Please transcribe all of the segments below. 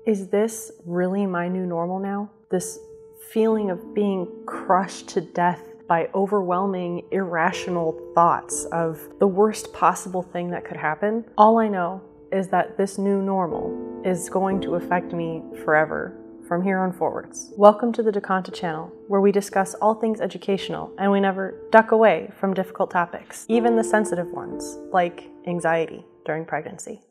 Is this really my new normal now? This feeling of being crushed to death by overwhelming, irrational thoughts of the worst possible thing that could happen? All I know is that this new normal is going to affect me forever from here on forwards. Welcome to the Developmental channel, where we discuss all things educational and we never duck away from difficult topics, even the sensitive ones, like anxiety during pregnancy.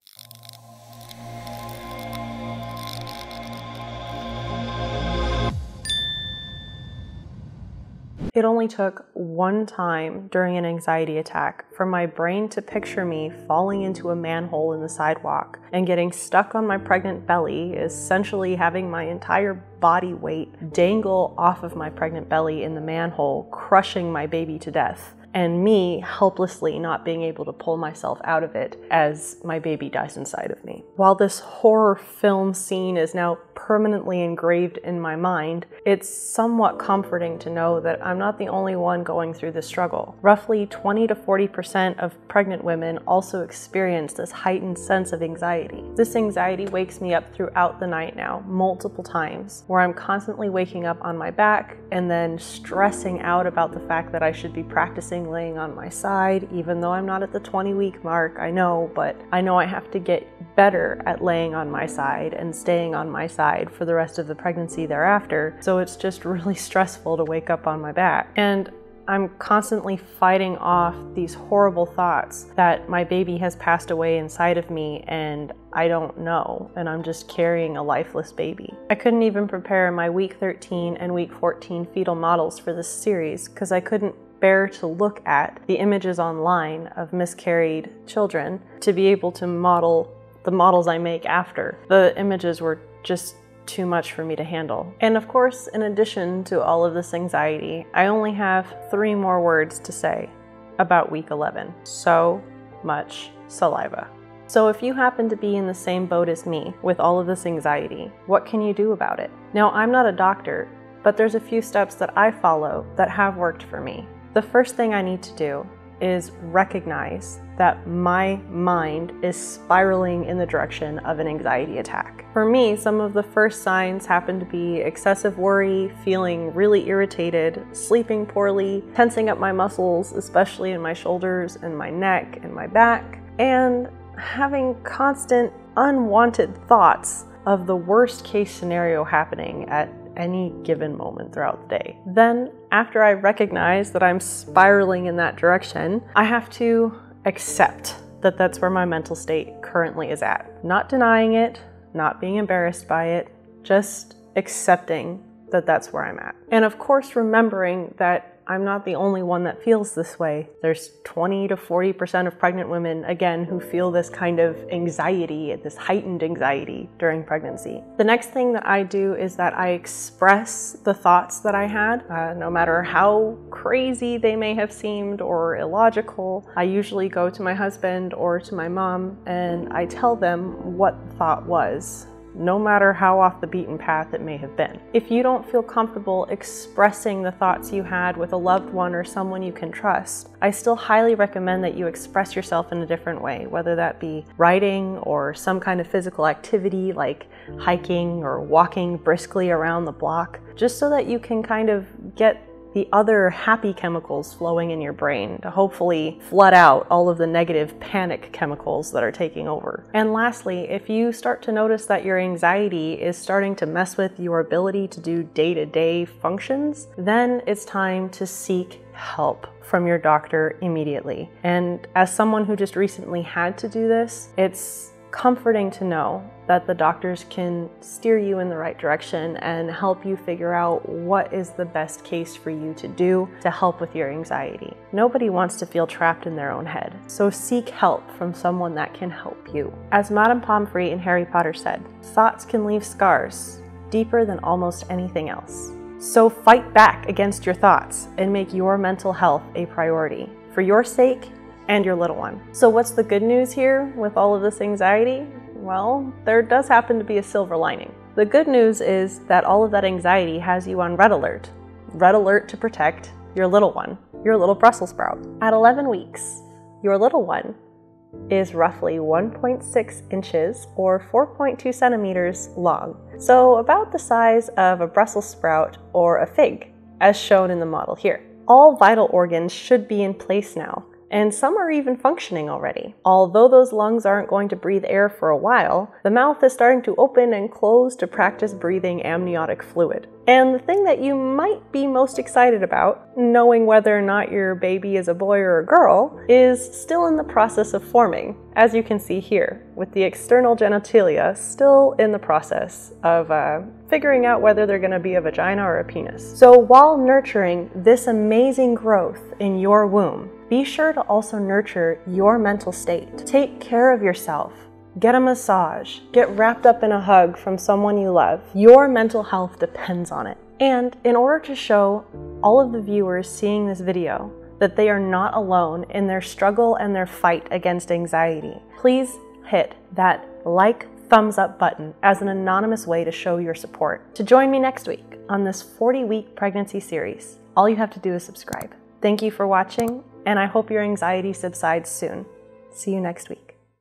It only took one time during an anxiety attack for my brain to picture me falling into a manhole in the sidewalk and getting stuck on my pregnant belly, essentially having my entire body weight dangle off of my pregnant belly in the manhole, crushing my baby to death, and me helplessly not being able to pull myself out of it as my baby dies inside of me. While this horror film scene is now permanently engraved in my mind, it's somewhat comforting to know that I'm not the only one going through this struggle. Roughly 20 to 40% of pregnant women also experience this heightened sense of anxiety. This anxiety wakes me up throughout the night now, multiple times, where I'm constantly waking up on my back and then stressing out about the fact that I should be practicing laying on my side, even though I'm not at the 20-week mark, I know, but I know I have to get better at laying on my side and staying on my side for the rest of the pregnancy thereafter. So it's just really stressful to wake up on my back. And I'm constantly fighting off these horrible thoughts that my baby has passed away inside of me and I don't know, and I'm just carrying a lifeless baby. I couldn't even prepare my week 13 and week 14 fetal models for this series because I couldn't bear to look at the images online of miscarried children to be able to model the models I make after. The images were just too much for me to handle. And of course, in addition to all of this anxiety, I only have 3 more words to say about week 11. So much saliva. So if you happen to be in the same boat as me with all of this anxiety, what can you do about it? Now, I'm not a doctor, but there's a few steps that I follow that have worked for me. The first thing I need to do is recognize that my mind is spiraling in the direction of an anxiety attack. For me, some of the first signs happen to be excessive worry, feeling really irritated, sleeping poorly, tensing up my muscles, especially in my shoulders and my neck and my back, and having constant unwanted thoughts of the worst case scenario happening at any given moment throughout the day. Then, after I recognize that I'm spiraling in that direction, I have to accept that that's where my mental state currently is at. Not denying it, not being embarrassed by it, just accepting that that's where I'm at. And of course, remembering that I'm not the only one that feels this way. There's 20 to 40% of pregnant women, again, who feel this kind of anxiety, this heightened anxiety during pregnancy. The next thing that I do is that I express the thoughts that I had, no matter how crazy they may have seemed or illogical. I usually go to my husband or to my mom and I tell them what the thought was, no matter how off the beaten path it may have been. If you don't feel comfortable expressing the thoughts you had with a loved one or someone you can trust, I still highly recommend that you express yourself in a different way, whether that be writing or some kind of physical activity like hiking or walking briskly around the block, just so that you can kind of get the other happy chemicals flowing in your brain to hopefully flood out all of the negative panic chemicals that are taking over. And lastly, if you start to notice that your anxiety is starting to mess with your ability to do day-to-day functions, then it's time to seek help from your doctor immediately. And as someone who just recently had to do this, it's comforting to know that the doctors can steer you in the right direction and help you figure out what is the best case for you to do to help with your anxiety. Nobody wants to feel trapped in their own head, so seek help from someone that can help you. As Madame Pomfrey in Harry Potter said, thoughts can leave scars deeper than almost anything else. So fight back against your thoughts and make your mental health a priority for your sake and your little one. So what's the good news here with all of this anxiety? Well, there does happen to be a silver lining. The good news is that all of that anxiety has you on red alert. Red alert to protect your little one, your little Brussels sprout. At 11 weeks, your little one is roughly 1.6 inches or 4.2 centimeters long, so about the size of a Brussels sprout or a fig, as shown in the model here. All vital organs should be in place now, and some are even functioning already. Although those lungs aren't going to breathe air for a while, the mouth is starting to open and close to practice breathing amniotic fluid. And the thing that you might be most excited about, knowing whether or not your baby is a boy or a girl, is still in the process of forming, as you can see here, with the external genitalia still in the process of figuring out whether they're going to be a vagina or a penis. So while nurturing this amazing growth in your womb, be sure to also nurture your mental state. Take care of yourself. Get a massage. Get wrapped up in a hug from someone you love. Your mental health depends on it. And in order to show all of the viewers seeing this video that they are not alone in their struggle and their fight against anxiety, please hit that thumbs up button as an anonymous way to show your support. To join me next week on this 40-week pregnancy series, all you have to do is subscribe. Thank you for watching, and I hope your anxiety subsides soon. See you next week.